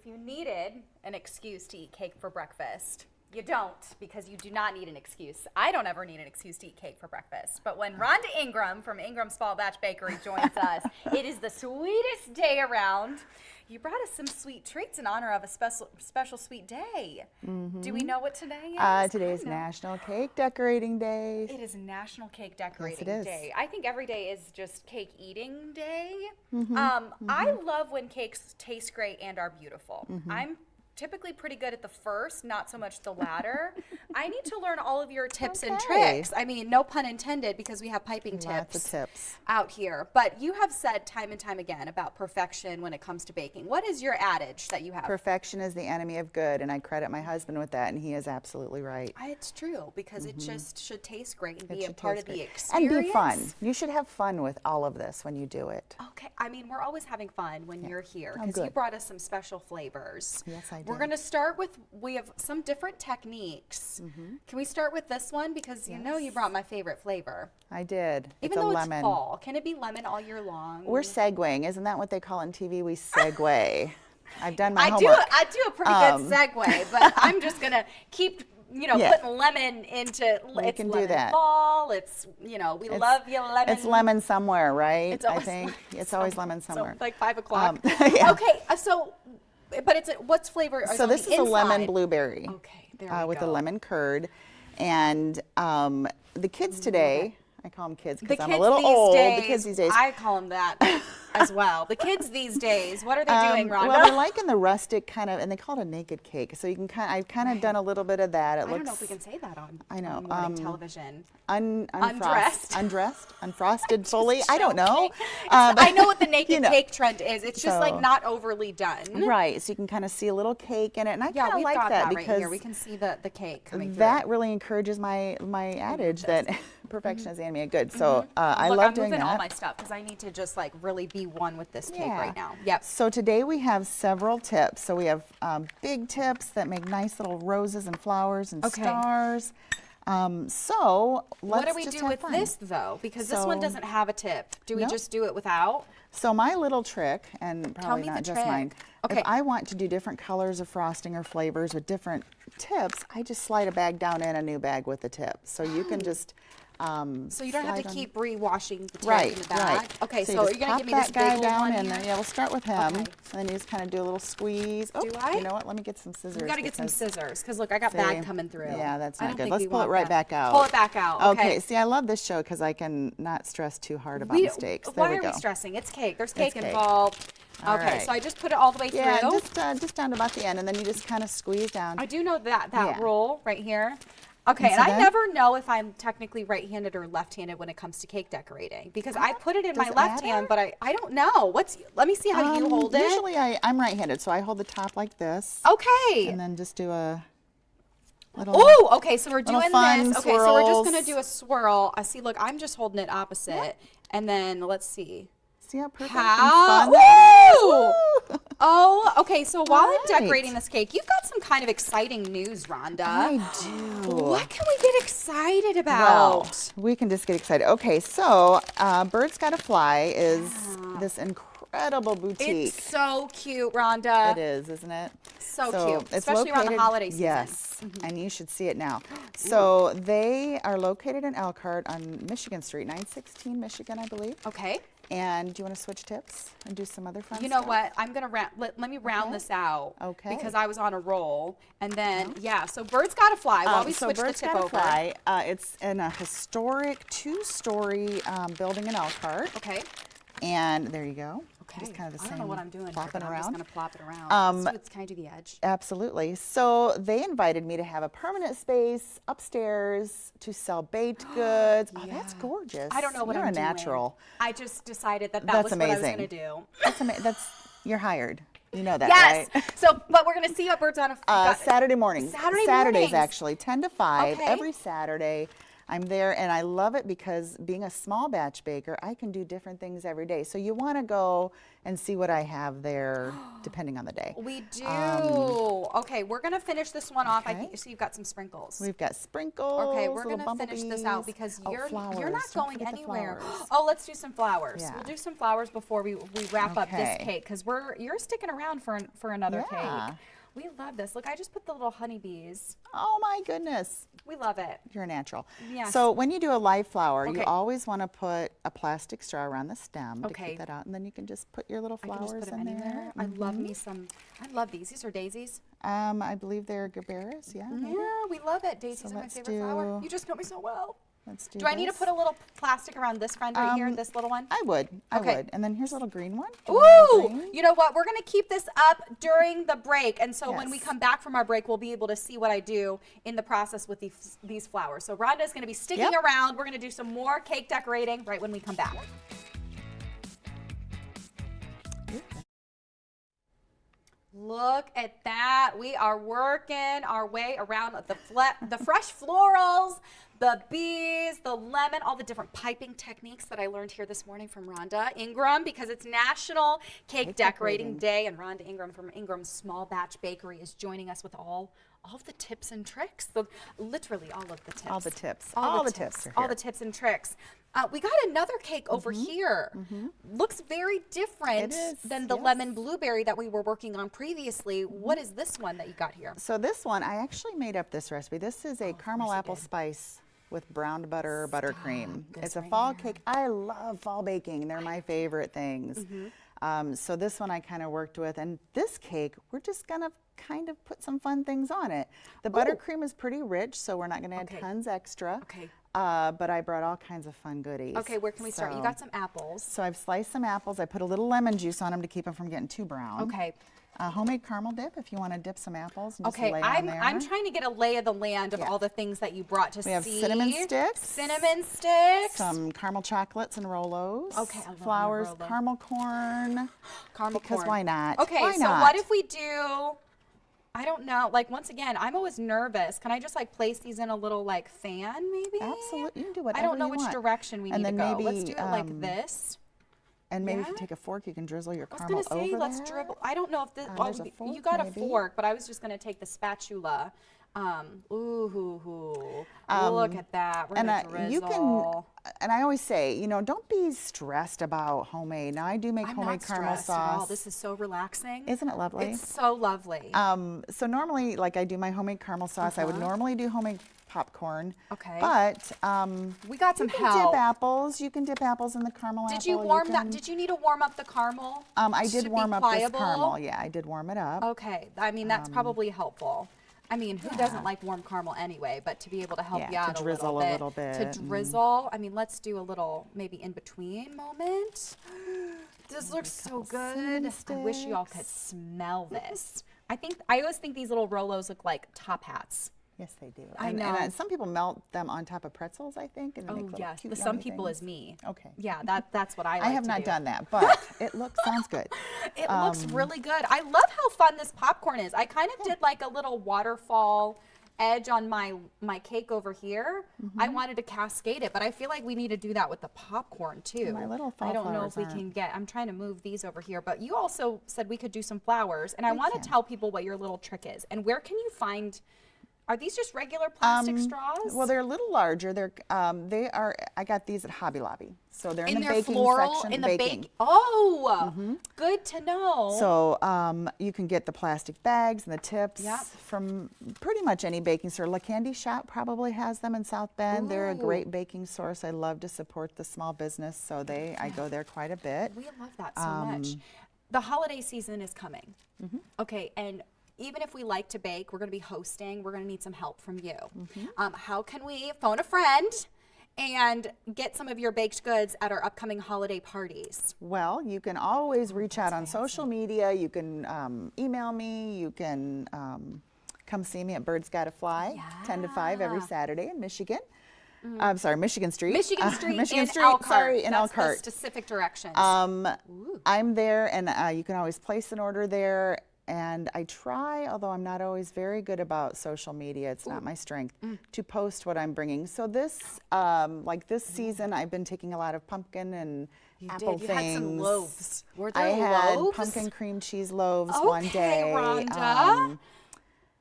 If you needed an excuse to eat cake for breakfast, you don't, because you do not need an excuse. I don't ever need an excuse to eat cake for breakfast. But when Rhonda Ingram from Ingram's Fall Batch Bakery joins us, it is the sweetest day around. You brought us some sweet treats in honor of a special sweet day. Do we know what today is? Today is National Cake Decorating Day. It is National Cake Decorating Yes, it is. Day. I think every day is just cake eating day. I love when cakes taste great and are beautiful. I'm typically pretty good at the first, not so much the latter. I need to learn all of your tips and tricks. I mean, no pun intended, because we have piping Lots of tips out here. But you have said time and time again about perfection when it comes to baking. What is your adage that you have? Perfection is the enemy of good, and I credit my husband with that, and he is absolutely right. It's true, because it just should taste great and be a should part taste of the great. experience. And be fun. You should have fun with all of this when you do it. Okay, I mean, we're always having fun when you're here, because you good. brought us some special flavors. Yes, I did. We're going to start with, we have some different techniques. Can we start with this one? Because you know you brought my favorite flavor. I did. Even it's though a lemon. it's fall, can it be lemon all year long? We're segueing. Isn't that what they call it on TV? We segue. I've done my homework. I do a pretty good segue, but I'm just going to keep putting lemon into it's can do lemon that. fall. It's we love you lemon. It's lemon somewhere, right? It's always I think it's always lemon somewhere. So like 5 o'clock. Yeah. Okay, so but it's what's flavor? So this is a lemon blueberry. Okay, there we with go. a lemon curd, and the kids today. I call them kids because I'm a little old. The kids these days. I call them that as well. The kids these days. What are they doing, Rhonda? Well, they're liking the rustic kind of, and they call it a naked cake. So you can I've kind of done a little bit of that. I don't know if we can say that on morning television. Undressed, unfrosted fully. I don't know. I know what the naked cake trend is. It's just like not overly done. Right. So you can kind of see a little cake in it, and I kind of we've like got that right because here. We can see the cake coming through. that really encourages my adage that perfection is the enemy of good. So I love doing that. I'm moving all my stuff because I need to just like really be one with this cake right now. Yep. So today we have several tips. So we have big tips that make nice little roses and flowers and stars. So let's what do we do with this though? Because this one doesn't have a tip. Do we just do it without? So my little trick, and probably not just mine, okay. if I want to do different colors of frosting or flavors with different tips, I just slide a bag down in a new bag with the tip. So you can just so you don't have to keep re-washing the tip in the bag. Right. Okay, so you you're gonna give me this guy big down one and here? then we'll start with him. Okay. And then you just kind of do a little squeeze. Oh, Do I? You know what? Let me get some scissors. You got to get some scissors because look, I got bag coming through. Yeah, that's I not don't good. think Let's we pull it want right that. back out. Pull it back out. Okay. See, I love this show because I can not stress too hard about mistakes. There Why we are go. we stressing? It's cake. There's cake cake. involved. All Okay, right. so I just put it all the way Yeah, through. just down to about the end, and then you just kind of squeeze down. I do know that rule right here. Okay, and so I then- never know if I'm technically right-handed or left-handed when it comes to cake decorating because I put it in my Does it left matter? hand, but I don't know. Let me see how you hold it. Usually I'm right-handed, so I hold the top like this. Okay. And then just do a little. Oh, okay, so we're doing fun this. Okay, so we're just going to swirls. do a swirl. I see, look, I'm just holding it opposite. And then let's see. See how perfect How? and fun that is? Woo! Woo! Oh, okay, so while I'm Right. decorating this cake, you've got some kind of exciting news, Rhonda. I do. What can we get excited Well, about? we can just get excited. Okay, so Birds Gotta Fly is this incredible boutique. It's so cute, Rhonda. It is, isn't it? So cute, it's especially around the located- holiday season. Yes, and you should see it now. So they are located in Elkhart on Michigan Street, 916 Michigan, I believe. Okay. And do you want to switch tips and do some other fun You know stuff? what? I'm gonna let me round this out. Okay. Because I was on a roll, and then so Birds Gotta Fly. While we so switch the Birds tip Gotta over. Fly, it's in a historic 2-story building in Elkhart. Okay. And there you go. Okay. Just kind of the I same don't know what I'm doing here, flopping but I'm around. just gonna plop it around. So it's kind of the edge. Absolutely. So they invited me to have a permanent space upstairs to sell baked goods. Oh, that's gorgeous. I don't know what You're I'm a doing. natural. I just decided that That's was what I was amazing. gonna do. That's you're hired. You know that, Yes. right? So, but we're gonna see what Birds on a Saturday mornings. Saturdays Saturdays actually, 10 to 5 Okay. every Saturday. I'm there, and I love it because being a small batch baker, I can do different things every day. So you want to go and see what I have there depending on the day. We do. Okay, we're going to finish this one off. I think so. You've got some sprinkles. We've got sprinkles. Okay, we're going to finish this out because you're not going anywhere. Oh, let's do some flowers. Yeah. We'll do some flowers before we wrap up this cake because you're sticking around for another cake. We love this. Look, I just put the little honeybees. Oh my goodness. We love it. You're a natural. Yes. So when you do a live flower, you always want to put a plastic straw around the stem to keep that out, and then you can just put your little flowers in there. I love me some. I love these. These are daisies. I believe they're gabaras. Yeah. Yeah, we love it. Daisies are my favorite flower. You just know me so well. Let's do I need to put a little plastic around this friend right here, this little one? I would. I would. And then here's a little green one. Ooh! You know what? We're going to keep this up during the break. And so when we come back from our break, we'll be able to see what I do in the process with these flowers. So Rhonda's going to be sticking around. We're going to do some more cake decorating right when we come back. Look at that. We are working our way around the fresh florals, the bees, the lemon, all the different piping techniques that I learned here this morning from Rhonda Ingram because it's National Cake Decorating Day, and Rhonda Ingram from Ingram's Small Batch Bakery is joining us with all of the tips and tricks. Literally all of the tips. All the tips. All the tips. All the tips and tricks. We got another cake over here. Looks very different than the lemon blueberry that we were working on previously. What is this one that you got here? So this one, I actually made up this recipe. This is a caramel apple spice with browned butter, buttercream. It's a fall cake. I love fall baking. They're my favorite things. So this one I kind of worked with, and this cake, we're just gonna kind of put some fun things on it. The buttercream is pretty rich, so we're not gonna add tons extra. But I brought all kinds of fun goodies. Okay, where can we start? You got some apples. So I've sliced some apples. I put a little lemon juice on them to keep them from getting too brown. Okay. Homemade caramel dip if you want to dip some apples and just lay on there. I'm trying to get a lay of the land of all the things that you brought to see. We have cinnamon sticks. Cinnamon sticks. Some caramel chocolates and Rolos. Okay, I love flowers, Rolo. caramel corn. Because why not? Okay, why so not? what if we do, I don't know, like once again, I'm always nervous. Can I just like place these in a little like fan maybe? Absolutely, you can do whatever I don't know you which want. direction we need to go. Let's do it like this. And maybe if you take a fork, you can drizzle your caramel over there. I was going to say, let's dribble. I don't know if this, you got a fork, but I was just going to take the spatula. Look at that. We're going to drizzle. You can, and I always say, you know, don't be stressed about homemade. Now, I do make homemade caramel sauce. This is so relaxing. Isn't it lovely? It's so lovely. So normally, like I do my homemade caramel sauce, I would normally do homemade popcorn. Okay. But we got some help. You can dip apples. You can dip apples in the caramel apple. Did you warm that? Did you need to warm up the caramel? I did warm up this caramel. Yeah, I did warm it up. Okay. I mean, that's probably helpful. I mean, who doesn't like warm caramel anyway? But to be able to help you out to drizzle a little bit. To drizzle. I mean, let's do a little maybe in between moment. This looks so good. I wish y'all could smell this. I always think these little Rolos look like top hats. Yes, they do. I know. And some people melt them on top of pretzels, I think. And make yes. Cute, some people is me. Okay. Yeah, that's what I like I have not done that, but it sounds good. It looks really good. I love how fun this popcorn is. I kind of did like a little waterfall edge on my cake over here. I wanted to cascade it, but I feel like we need to do that with the popcorn too. My little fall I don't know if we can get, I'm trying to move these over here, but you also said we could do some flowers, and I want to tell people what your little trick is. And where can you find, are these just regular plastic straws? Well, they're a little larger. They are. I got these at Hobby Lobby, so they're in the baking section. In the baking. Oh, good to know. So you can get the plastic bags and the tips from pretty much any baking store. La Candy Shop probably has them in South Bend. They're a great baking source. I love to support the small business, so I go there quite a bit. We love that so much. The holiday season is coming. Okay, and even if we like to bake, we're going to be hosting, we're going to need some help from you. How can we phone a friend and get some of your baked goods at our upcoming holiday parties? Well, you can always reach out on social media. You can email me. You can come see me at Birds Gotta Fly, 10 to 5 every Saturday in Michigan. I'm sorry, Michigan Street. Michigan Street in Elkhart. Sorry, in Elkhart. The specific directions. I'm there, and you can always place an order there. And I try, although I'm not always very good about social media, it's not my strength, to post what I'm bringing. So this, like this season, I've been taking a lot of pumpkin and apple You things. had some loaves. Were there I had loaves? pumpkin cream cheese loaves Okay, one day. Rhonda.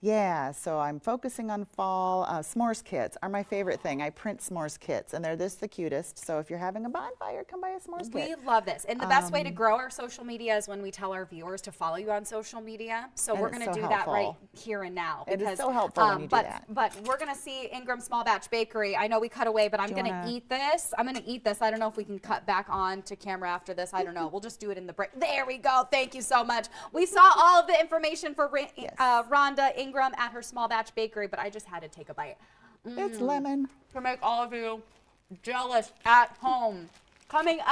Yeah, so I'm focusing on fall. S'mores kits are my favorite thing. I print s'mores kits, and they're the cutest. So if you're having a bonfire, come buy a s'mores We kit. love this. And the best way to grow our social media is when we tell our viewers to follow you on social media. So And we're it's going to so do that right helpful. here and now. It is Because, so helpful when you do but, that. But we're going to see Ingram Small Batch Bakery. I know we cut away, but I'm you going to wanna- eat this. I'm going to eat this. I don't know if we can cut back on to camera after this. I don't know. We'll just do it in the break. There we go. Thank you so much. We saw all of the information for Rhonda Ingram at her Small Batch Bakery, but I just had to take a bite. It's lemon. To make all of you jealous at home. Coming up,